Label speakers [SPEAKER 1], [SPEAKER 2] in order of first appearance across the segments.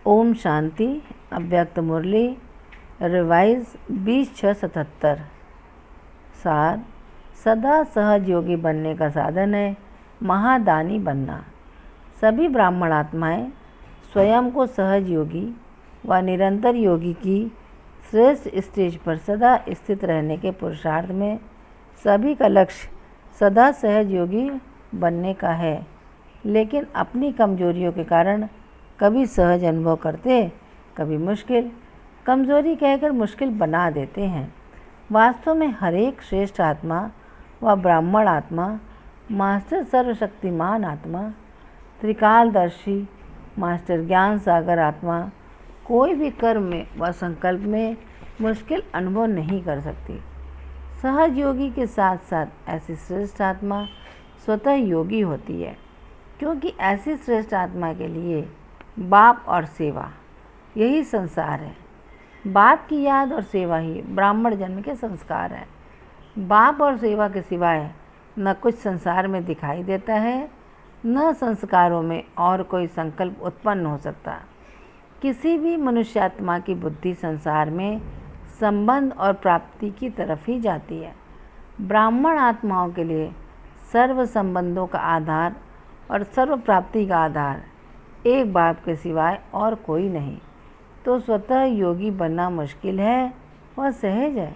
[SPEAKER 1] ओम शांति। अव्यक्त मुरली रिवाइज 20/6/77। सार सदा सहज योगी बनने का साधन है महादानी बनना। सभी ब्राह्मण आत्माएं स्वयं को सहज योगी व निरंतर योगी की श्रेष्ठ स्टेज पर सदा स्थित रहने के पुरुषार्थ में सभी का लक्ष्य सदा सहज योगी बनने का है, लेकिन अपनी कमजोरियों के कारण कभी सहज अनुभव करते, कभी मुश्किल। कमजोरी कहकर मुश्किल बना देते हैं। वास्तव में हरेक श्रेष्ठ आत्मा व ब्राह्मण आत्मा, मास्टर सर्वशक्तिमान आत्मा, त्रिकालदर्शी मास्टर ज्ञान सागर आत्मा कोई भी कर्म में व संकल्प में मुश्किल अनुभव नहीं कर सकती। सहज योगी के साथ साथ ऐसी श्रेष्ठ आत्मा स्वतः योगी होती है, क्योंकि ऐसी श्रेष्ठ आत्मा के लिए बाप और सेवा यही संसार है। बाप की याद और सेवा ही ब्राह्मण जन्म के संस्कार है। बाप और सेवा के सिवाय न कुछ संसार में दिखाई देता है, न संस्कारों में और कोई संकल्प उत्पन्न हो सकता। किसी भी मनुष्यात्मा की बुद्धि संसार में संबंध और प्राप्ति की तरफ ही जाती है। ब्राह्मण आत्माओं के लिए सर्व संबंधों का आधार और सर्व प्राप्ति का आधार एक बाप के सिवाय और कोई नहीं। तो स्वतः योगी बनना मुश्किल है व सहज है।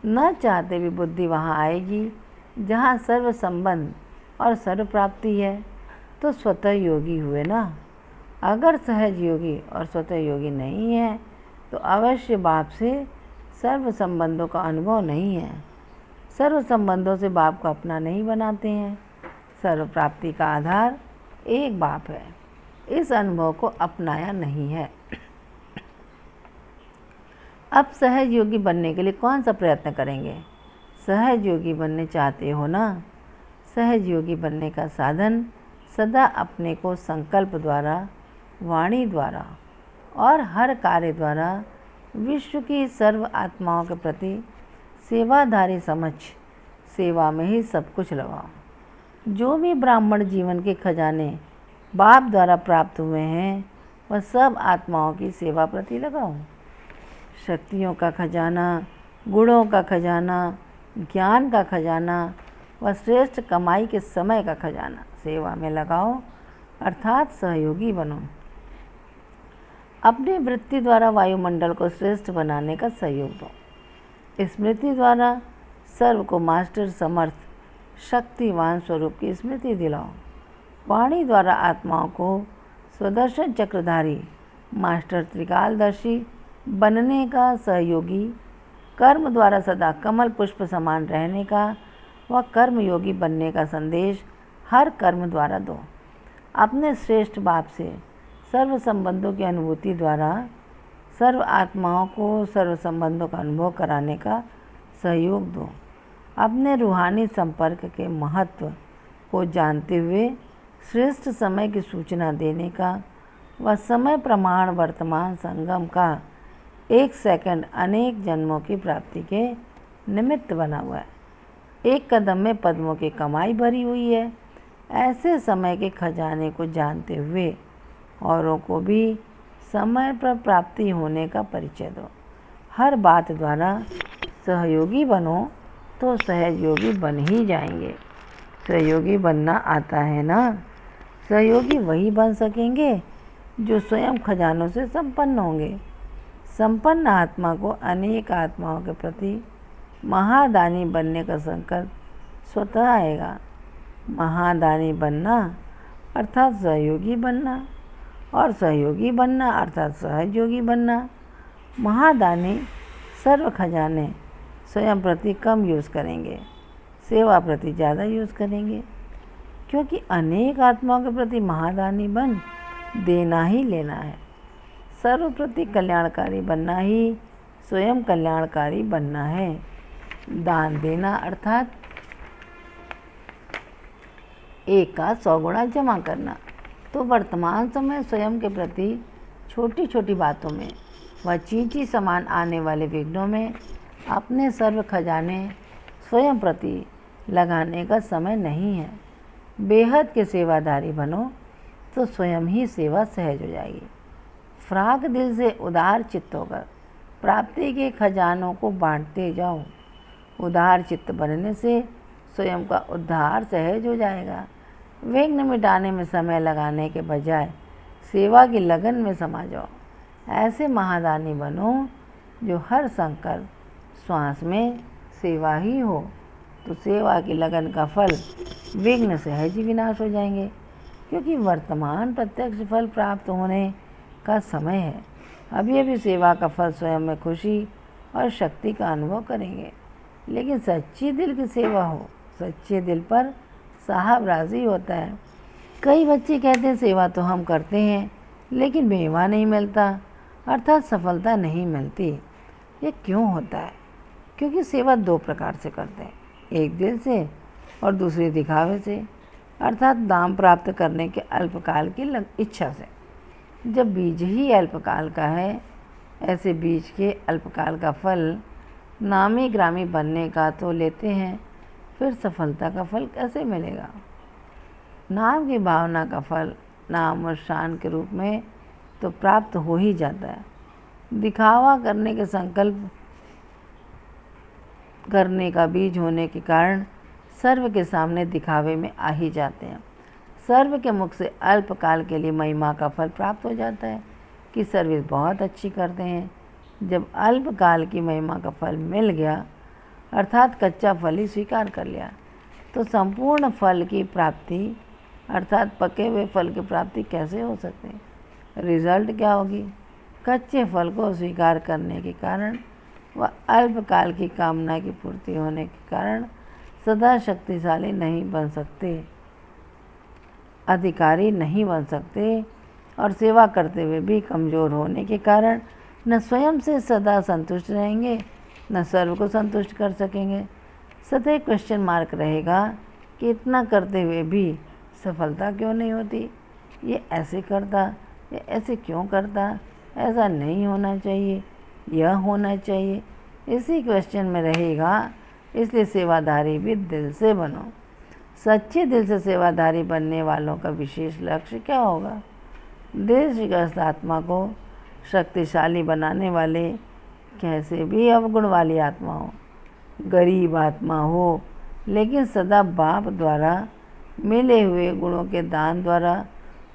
[SPEAKER 1] न चाहते भी बुद्धि वहाँ आएगी जहाँ सर्व संबंध और सर्व प्राप्ति है, तो स्वतः योगी हुए ना। अगर सहज योगी और स्वतः योगी नहीं है तो अवश्य बाप से सर्व संबंधों का अनुभव नहीं है। सर्व संबंधों से बाप को अपना नहीं बनाते हैं। सर्व प्राप्ति का आधार एक बाप है। इस अनुभव को अपनाया नहीं है। अब सहज योगी बनने के लिए कौन सा प्रयत्न करेंगे? सहज योगी बनने चाहते हो ना? सहज योगी बनने का साधन सदा अपने को संकल्प द्वारा, वाणी द्वारा और हर कार्य द्वारा विश्व की सर्व आत्माओं के प्रति सेवाधारी समझ सेवा में ही सब कुछ लगाओ। जो भी ब्राह्मण जीवन के खजाने बाप द्वारा प्राप्त हुए हैं वह सब आत्माओं की सेवा प्रति लगाओ। शक्तियों का खजाना, गुणों का खजाना, ज्ञान का खजाना व श्रेष्ठ कमाई के समय का खजाना सेवा में लगाओ, अर्थात सहयोगी बनो। अपनी वृत्ति द्वारा वायुमंडल को श्रेष्ठ बनाने का सहयोग दो। स्मृति द्वारा सर्व को मास्टर समर्थ शक्तिवान स्वरूप की स्मृति दिलाओ। वाणी द्वारा आत्माओं को स्वदर्शन चक्रधारी मास्टर त्रिकालदर्शी बनने का सहयोगी, कर्म द्वारा सदा कमल पुष्प समान रहने का व कर्मयोगी बनने का संदेश हर कर्म द्वारा दो। अपने श्रेष्ठ बाप से सर्व संबंधों की अनुभूति द्वारा सर्व आत्माओं को सर्व संबंधों का अनुभव कराने का सहयोग दो। अपने रूहानी संपर्क के महत्व को जानते हुए श्रेष्ठ समय की सूचना देने का व समय प्रमाण वर्तमान संगम का एक सेकंड अनेक जन्मों की प्राप्ति के निमित्त बना हुआ है। एक कदम में पद्मों की कमाई भरी हुई है। ऐसे समय के खजाने को जानते हुए औरों को भी समय पर प्राप्ति होने का परिचय दो। हर बात द्वारा सहयोगी बनो तो सहयोगी बन ही जाएंगे। सहयोगी बनना आता है ना? सहयोगी वही बन सकेंगे जो स्वयं खजानों से संपन्न होंगे। संपन्न आत्मा को अनेक आत्माओं के प्रति महादानी बनने का संकल्प स्वतः आएगा। महादानी बनना अर्थात सहयोगी बनना, और सहयोगी बनना अर्थात सहज योगी बनना। महादानी सर्व खजाने स्वयं प्रति कम यूज़ करेंगे, सेवा प्रति ज़्यादा यूज़ करेंगे, क्योंकि अनेक आत्माओं के प्रति महादानी बन देना ही लेना है। सर्व प्रति कल्याणकारी बनना ही स्वयं कल्याणकारी बनना है। दान देना अर्थात एक का 100 गुना जमा करना। तो वर्तमान समय स्वयं के प्रति छोटी छोटी बातों में व चींटी समान आने वाले विघ्नों में अपने सर्व खजाने स्वयं प्रति लगाने का समय नहीं है। बेहद के सेवादारी बनो तो स्वयं ही सेवा सहज हो जाएगी। फ्राक दिल से उदार चित्त होकर प्राप्ति के खजानों को बांटते जाओ। उदार चित्त बनने से स्वयं का उद्धार सहज हो जाएगा। विघ्न मिटाने में समय लगाने के बजाय सेवा की लगन में समा जाओ। ऐसे महादानी बनो जो हर संकल्प श्वास में सेवा ही हो, तो सेवा की लगन का फल विघ्न सहज ही विनाश हो जाएंगे, क्योंकि वर्तमान प्रत्यक्ष फल प्राप्त होने का समय है। अभी अभी सेवा का फल स्वयं में खुशी और शक्ति का अनुभव करेंगे। लेकिन सच्ची दिल की सेवा हो, सच्चे दिल पर साहब राजी होता है। कई बच्चे कहते हैं सेवा तो हम करते हैं लेकिन मेवा नहीं मिलता, अर्थात सफलता नहीं मिलती। ये क्यों होता है? क्योंकि सेवा दो प्रकार से करते हैं, एक दिल से और दूसरी दिखावे से, अर्थात दाम प्राप्त करने के अल्पकाल की इच्छा से। जब बीज ही अल्पकाल का है, ऐसे बीज के अल्पकाल का फल नामी ग्रामी बनने का तो लेते हैं, फिर सफलता का फल कैसे मिलेगा? नाम की भावना का फल नाम और शान के रूप में तो प्राप्त हो ही जाता है। दिखावा करने के संकल्प करने का बीज होने के कारण सर्व के सामने दिखावे में आ ही जाते हैं। सर्व के मुख से अल्पकाल के लिए महिमा का फल प्राप्त हो जाता है कि सर्विस बहुत अच्छी करते हैं। जब अल्पकाल की महिमा का फल मिल गया, अर्थात कच्चा फल ही स्वीकार कर लिया, तो संपूर्ण फल की प्राप्ति अर्थात पके हुए फल की प्राप्ति कैसे हो सकते हैं? रिजल्ट क्या होगी? कच्चे फल को स्वीकार करने के कारण व अल्पकाल की कामना की पूर्ति होने के कारण सदा शक्तिशाली नहीं बन सकते, अधिकारी नहीं बन सकते, और सेवा करते हुए भी कमज़ोर होने के कारण न स्वयं से सदा संतुष्ट रहेंगे, न सर्व को संतुष्ट कर सकेंगे। सदैव क्वेश्चन मार्क रहेगा कि इतना करते हुए भी सफलता क्यों नहीं होती? ये ऐसे करता, ये ऐसे क्यों करता? ऐसा नहीं होना चाहिए, यह होना चाहिए। इसी क्वेश्चन में रहेगा। इसलिए सेवाधारी भी दिल से बनो। सच्चे दिल से सेवाधारी बनने वालों का विशेष लक्ष्य क्या होगा? देशग्रस्त आत्मा को शक्तिशाली बनाने वाले, कैसे भी अवगुण वाली आत्मा हो, गरीब आत्मा हो, लेकिन सदा बाप द्वारा मिले हुए गुणों के दान द्वारा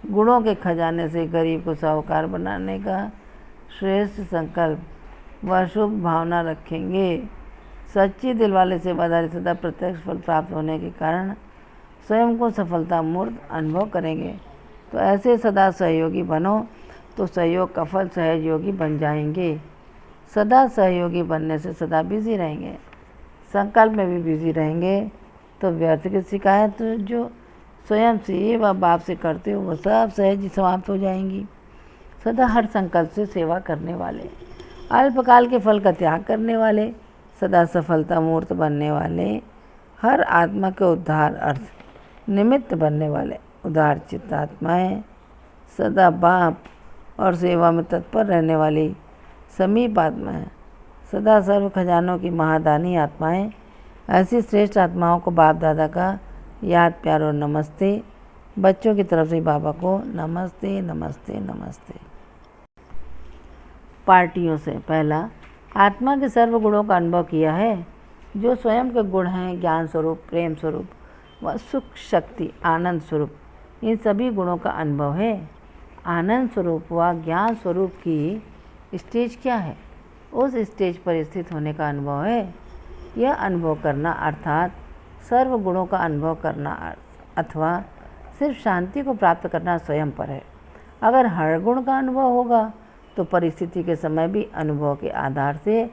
[SPEAKER 1] गुणों के खजाने से गरीब को साहूकार बनाने का श्रेष्ठ संकल्प व शुभ भावना रखेंगे। सच्ची दिल वाले सेवादारी सदा प्रत्यक्ष फल प्राप्त होने के कारण स्वयं को सफलता मूर्त अनुभव करेंगे। तो ऐसे सदा सहयोगी बनो तो सहयोग का फल सहयोगी बन जाएंगे। सदा सहयोगी बनने से सदा बिजी रहेंगे, संकल्प में भी बिजी रहेंगे, तो व्यर्थ की शिकायत जो स्वयं से व बाप से करते हो वो सब सहज ही समाप्त हो जाएंगी। सदा हर संकल्प से सेवा करने वाले, अल्पकाल के फल का त्याग करने वाले, सदा सफलता मूर्त बनने वाले, हर आत्मा के उद्धार अर्थ निमित्त बनने वाले उदार चित्त आत्माएँ, सदा बाप और सेवा में तत्पर रहने वाली समीप आत्माएँ, सदा सर्व खजानों की महादानी आत्माएँ, ऐसी श्रेष्ठ आत्माओं को बाप दादा का याद प्यार और नमस्ते। बच्चों की तरफ से बाबा को नमस्ते नमस्ते नमस्ते। पार्टियों से पहला, आत्मा के सर्व गुणों का अनुभव किया है, जो स्वयं के गुण हैं ज्ञान स्वरूप, प्रेम स्वरूप व सुख शक्ति आनंद स्वरूप। इन सभी गुणों का अनुभव है। आनंद स्वरूप व ज्ञान स्वरूप की स्टेज क्या है? उस स्टेज पर स्थित होने का अनुभव है। यह अनुभव करना अर्थात सर्व गुणों का अनुभव करना अथवा सिर्फ शांति को प्राप्त करना स्वयं पर है। अगर हर गुण का अनुभव होगा तो परिस्थिति के समय भी अनुभव के आधार से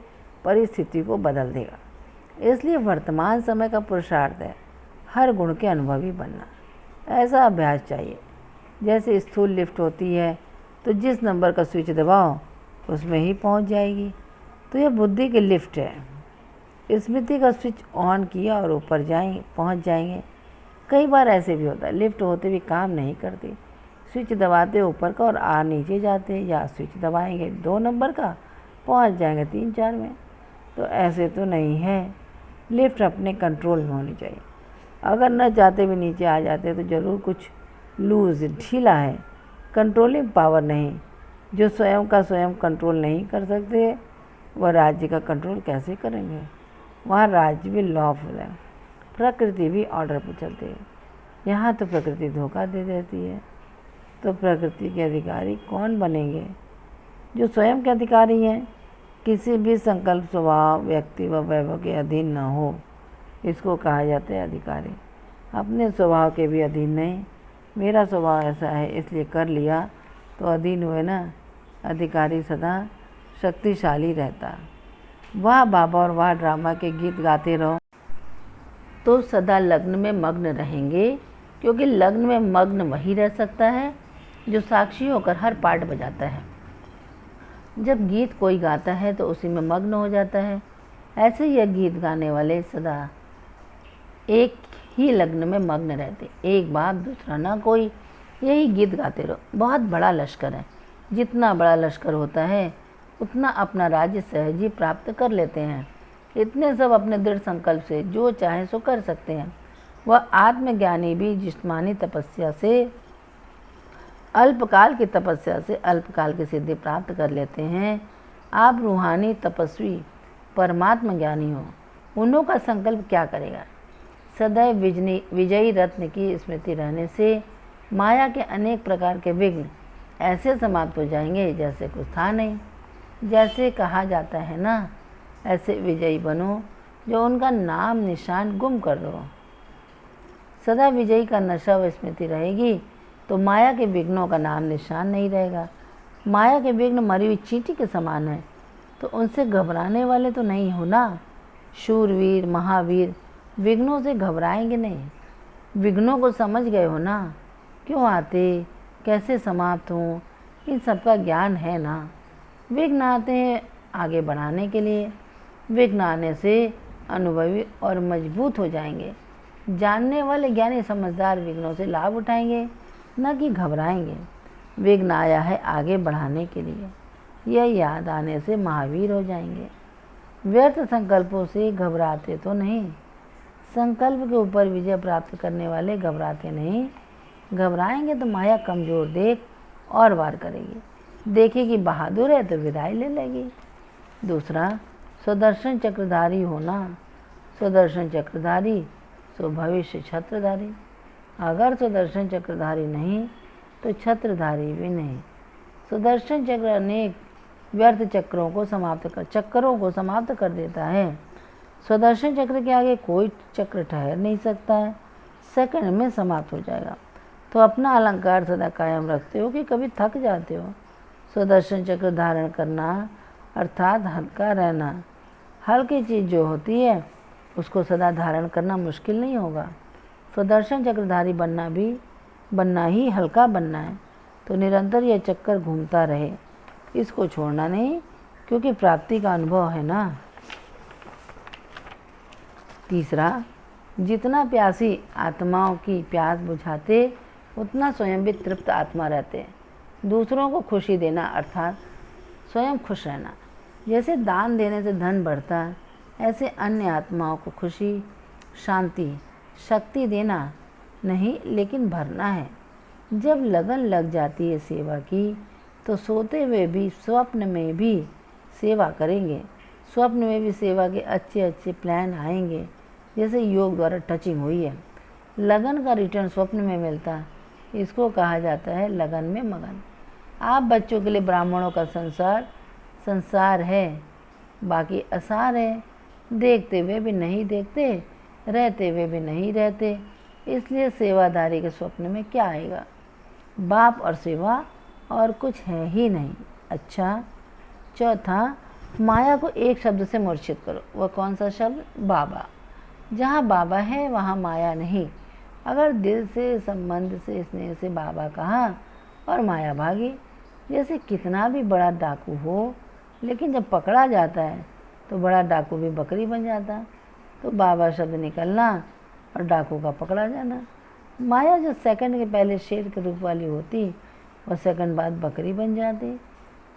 [SPEAKER 1] परिस्थिति को बदल देगा। इसलिए वर्तमान समय का पुरुषार्थ है हर गुण के अनुभवी बनना। ऐसा अभ्यास चाहिए। जैसे स्थूल लिफ्ट होती है तो जिस नंबर का स्विच दबाओ उसमें ही पहुंच जाएगी, तो यह बुद्धि की लिफ्ट है। स्मृति का स्विच ऑन किया और ऊपर पहुंच जाएंगे। कई बार ऐसे भी होता है, लिफ्ट होते भी काम नहीं करती, स्विच दबाते ऊपर का और आ नीचे जाते, या स्विच दबाएंगे 2 नंबर का पहुंच जाएंगे 3-4 में। तो ऐसे तो नहीं है। लिफ्ट अपने कंट्रोल में होनी चाहिए। अगर न चाहते भी नीचे आ जाते तो ज़रूर कुछ लूज ढीला है, कंट्रोलिंग पावर नहीं। जो स्वयं का स्वयं कंट्रोल नहीं कर सकते वह राज्य का कंट्रोल कैसे करेंगे। वहाँ राज्य भी लॉफुल है, प्रकृति भी ऑर्डर पर चलती है। यहाँ तो प्रकृति धोखा दे देती है। तो प्रकृति के अधिकारी कौन बनेंगे? जो स्वयं के अधिकारी हैं, किसी भी संकल्प, स्वभाव, व्यक्ति व वैभव के अधीन न हो, इसको कहा जाता है अधिकारी। अपने स्वभाव के भी अधीन नहीं। मेरा स्वभाव ऐसा है इसलिए कर लिया तो अधीन हुए ना। अधिकारी सदा शक्तिशाली रहता। वाह बाबा और वाह ड्रामा के गीत गाते रहो तो सदा लग्न में मग्न रहेंगे, क्योंकि लग्न में मग्न वही रह सकता है जो साक्षी होकर हर पार्ट बजाता है। जब गीत कोई गाता है तो उसी में मग्न हो जाता है। ऐसे यह गीत गाने वाले सदा एक ही लग्न में मग्न रहते, एक बाप दूसरा ना कोई, यही गीत गाते रहो। बहुत बड़ा लश्कर है, जितना बड़ा लश्कर होता है उतना अपना राज्य सहज ही प्राप्त कर लेते हैं। इतने सब अपने दृढ़ संकल्प से जो चाहे सो कर सकते हैं। वह आत्मज्ञानी भी जिस्मानी तपस्या से, अल्पकाल की तपस्या से अल्पकाल की सिद्धि प्राप्त कर लेते हैं। आप रूहानी तपस्वी परमात्मा ज्ञानी हो, उन्हों का संकल्प क्या करेगा? सदैव विजयी रत्न की स्मृति रहने से माया के अनेक प्रकार के विघ्न ऐसे समाप्त हो जाएंगे जैसे कुछ था नहीं। जैसे कहा जाता है ना, ऐसे विजयी बनो जो उनका नाम निशान गुम कर दो। सदा विजयी का नशा व स्मृति रहेगी तो माया के विघ्नों का नाम निशान नहीं रहेगा। माया के विघ्न मरी हुई चींटी के समान है, तो उनसे घबराने वाले तो नहीं हो ना। शूरवीर महावीर विघ्नों से घबराएंगे नहीं। विघ्नों को समझ गए हो ना, क्यों आते, कैसे समाप्त हों, इन सबका ज्ञान है ना। विघ्न आते हैं आगे बढ़ाने के लिए। विघ्न आने से अनुभवी और मजबूत हो जाएंगे। जानने वाले ज्ञानी समझदार विघ्नों से लाभ उठाएंगे, न कि घबराएंगे। विघ्न आया है आगे बढ़ाने के लिए, यह याद आने से महावीर हो जाएंगे। व्यर्थ संकल्पों से घबराते तो नहीं। संकल्प के ऊपर विजय प्राप्त करने वाले घबराते नहीं। घबराएंगे तो माया कमज़ोर देख और वार करेगी। देखेगी बहादुर है तो विदाई ले लेगी। दूसरा, सुदर्शन चक्रधारी होना। सुदर्शन चक्रधारी सो भविष्य छत्रधारी। अगर सुदर्शन चक्रधारी नहीं तो छत्रधारी भी नहीं। सुदर्शन चक्र अनेक व्यर्थ चक्रों को समाप्त कर देता है। सुदर्शन चक्र के आगे कोई चक्र ठहर नहीं सकता है, सेकंड में समाप्त हो जाएगा। तो अपना अलंकार सदा कायम रखते हो कि कभी थक जाते हो। सुदर्शन चक्र धारण करना अर्थात हल्का रहना। हल्की चीज़ जो होती है उसको सदा धारण करना मुश्किल नहीं होगा। सुदर्शन चक्रधारी बनना ही हल्का बनना है। तो निरंतर यह चक्कर घूमता रहे, इसको छोड़ना नहीं, क्योंकि प्राप्ति का अनुभव है ना। तीसरा, जितना प्यासी आत्माओं की प्यास बुझाते उतना स्वयं भी तृप्त आत्मा रहते। दूसरों को खुशी देना अर्थात स्वयं खुश रहना। जैसे दान देने से धन बढ़ता है, ऐसे अन्य आत्माओं को खुशी, शांति, शक्ति देना नहीं लेकिन भरना है। जब लगन लग जाती है सेवा की तो सोते हुए भी स्वप्न में भी सेवा करेंगे। स्वप्न में भी सेवा के अच्छे अच्छे प्लान आएंगे। जैसे योग द्वारा टचिंग हुई है, लगन का रिटर्न स्वप्न में मिलता है। इसको कहा जाता है लगन में मगन। आप बच्चों के लिए ब्राह्मणों का संसार है, बाकी असार है। देखते हुए भी नहीं देखते, रहते हुए भी नहीं रहते, इसलिए सेवादारी के स्वप्न में क्या आएगा? बाप और सेवा और कुछ है ही नहीं। अच्छा, चौथा, माया को एक शब्द से मूर्छित करो। वह कौन सा शब्द? बाबा। जहाँ बाबा है वहाँ माया नहीं। अगर दिल से, संबंध से, स्नेह से बाबा कहा और माया भागी। जैसे कितना भी बड़ा डाकू हो, लेकिन जब पकड़ा जाता है तो बड़ा डाकू भी बकरी बन जाता। तो बाबा शब्द निकलना और डाकू का पकड़ा जाना। माया जो सेकंड के पहले शेर के रूप वाली होती, वह सेकंड बाद बकरी बन जाती।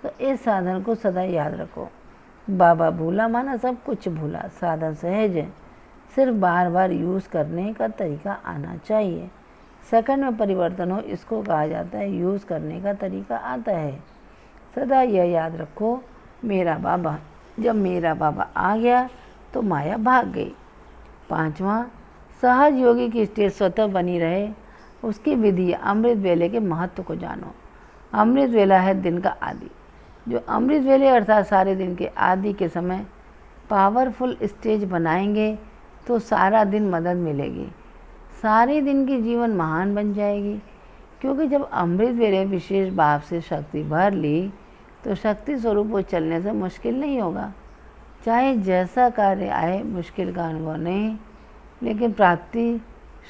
[SPEAKER 1] तो इस साधन को सदा याद रखो। बाबा भूला माना सब कुछ भूला। साधन सहज है, सिर्फ बार बार यूज़ करने का तरीका आना चाहिए। सेकंड में परिवर्तन हो, इसको कहा जाता है यूज़ करने का तरीका आता है। सदा यह याद रखो, मेरा बाबा। जब मेरा बाबा आ गया तो माया भाग गई। 5वां, सहज योगी की स्टेज स्वतः बनी रहे, उसकी विधि अमृत वेले के महत्व को जानो। अमृत वेला है दिन का आदि। जो अमृत वेले अर्थात सारे दिन के आदि के समय पावरफुल स्टेज बनाएंगे तो सारा दिन मदद मिलेगी, सारे दिन की जीवन महान बन जाएगी। क्योंकि जब अमृत वेले विशेष भाव से शक्ति भर ली तो शक्ति स्वरूप वो चलने से मुश्किल नहीं होगा। चाहे जैसा कार्य आए, मुश्किल का अनुभव नहीं, लेकिन प्राप्ति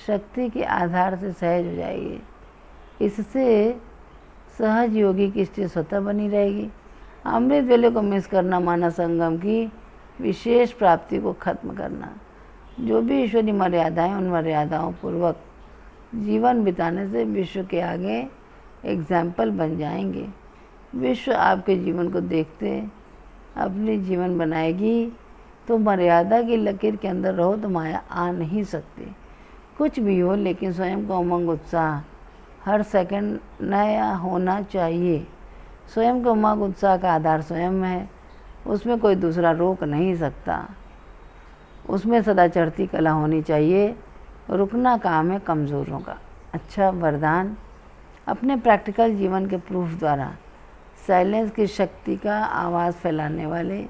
[SPEAKER 1] शक्ति के आधार से सहज हो जाएगी। इससे सहज योगी की स्थिति स्वतः बनी रहेगी। अमृत वेले को मिस करना माना संगम की विशेष प्राप्ति को खत्म करना। जो भी ईश्वरी मर्यादाएं, उन मर्यादाओं पूर्वक जीवन बिताने से विश्व के आगे एग्जाम्पल बन जाएंगे। विश्व आपके जीवन को देखते अपनी जीवन बनाएगी। तो मर्यादा की लकीर के अंदर रहो तो माया आ नहीं सकती। कुछ भी हो, लेकिन स्वयं का उमंग उत्साह हर सेकंड नया होना चाहिए। स्वयं का उमंग उत्साह का आधार स्वयं है, उसमें कोई दूसरा रोक नहीं सकता। उसमें सदा चढ़ती कला होनी चाहिए। रुकना काम है कमज़ोरों का। अच्छा वरदान, अपने प्रैक्टिकल जीवन के प्रूफ द्वारा साइलेंस की शक्ति का आवाज़ फैलाने वाले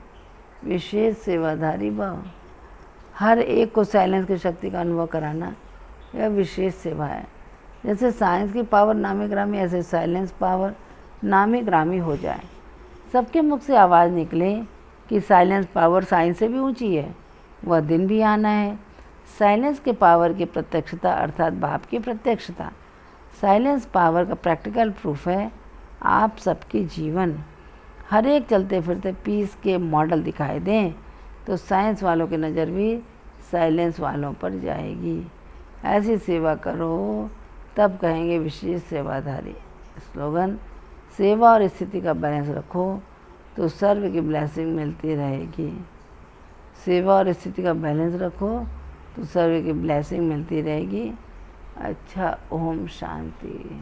[SPEAKER 1] विशेष सेवाधारी भव। हर एक को साइलेंस की शक्ति का अनुभव कराना यह विशेष सेवा है। जैसे साइंस की पावर नामी ग्रामी, ऐसे साइलेंस पावर नामी ग्रामी हो जाए। सबके मुख से आवाज़ निकले कि साइलेंस पावर साइंस से भी ऊंची है। वह दिन भी आना है। साइलेंस के पावर की प्रत्यक्षता अर्थात भाव की प्रत्यक्षता साइलेंस पावर का प्रैक्टिकल प्रूफ है। आप सबके जीवन हर एक चलते फिरते पीस के मॉडल दिखाई दें तो साइंस वालों की नज़र भी साइलेंस वालों पर जाएगी। ऐसी सेवा करो तब कहेंगे विशेष सेवाधारी। स्लोगन, सेवा और स्थिति का बैलेंस रखो तो सर्व की ब्लेसिंग मिलती रहेगी। सेवा और स्थिति का बैलेंस रखो तो सर्व की ब्लेसिंग मिलती रहेगी। अच्छा, ओम शांति।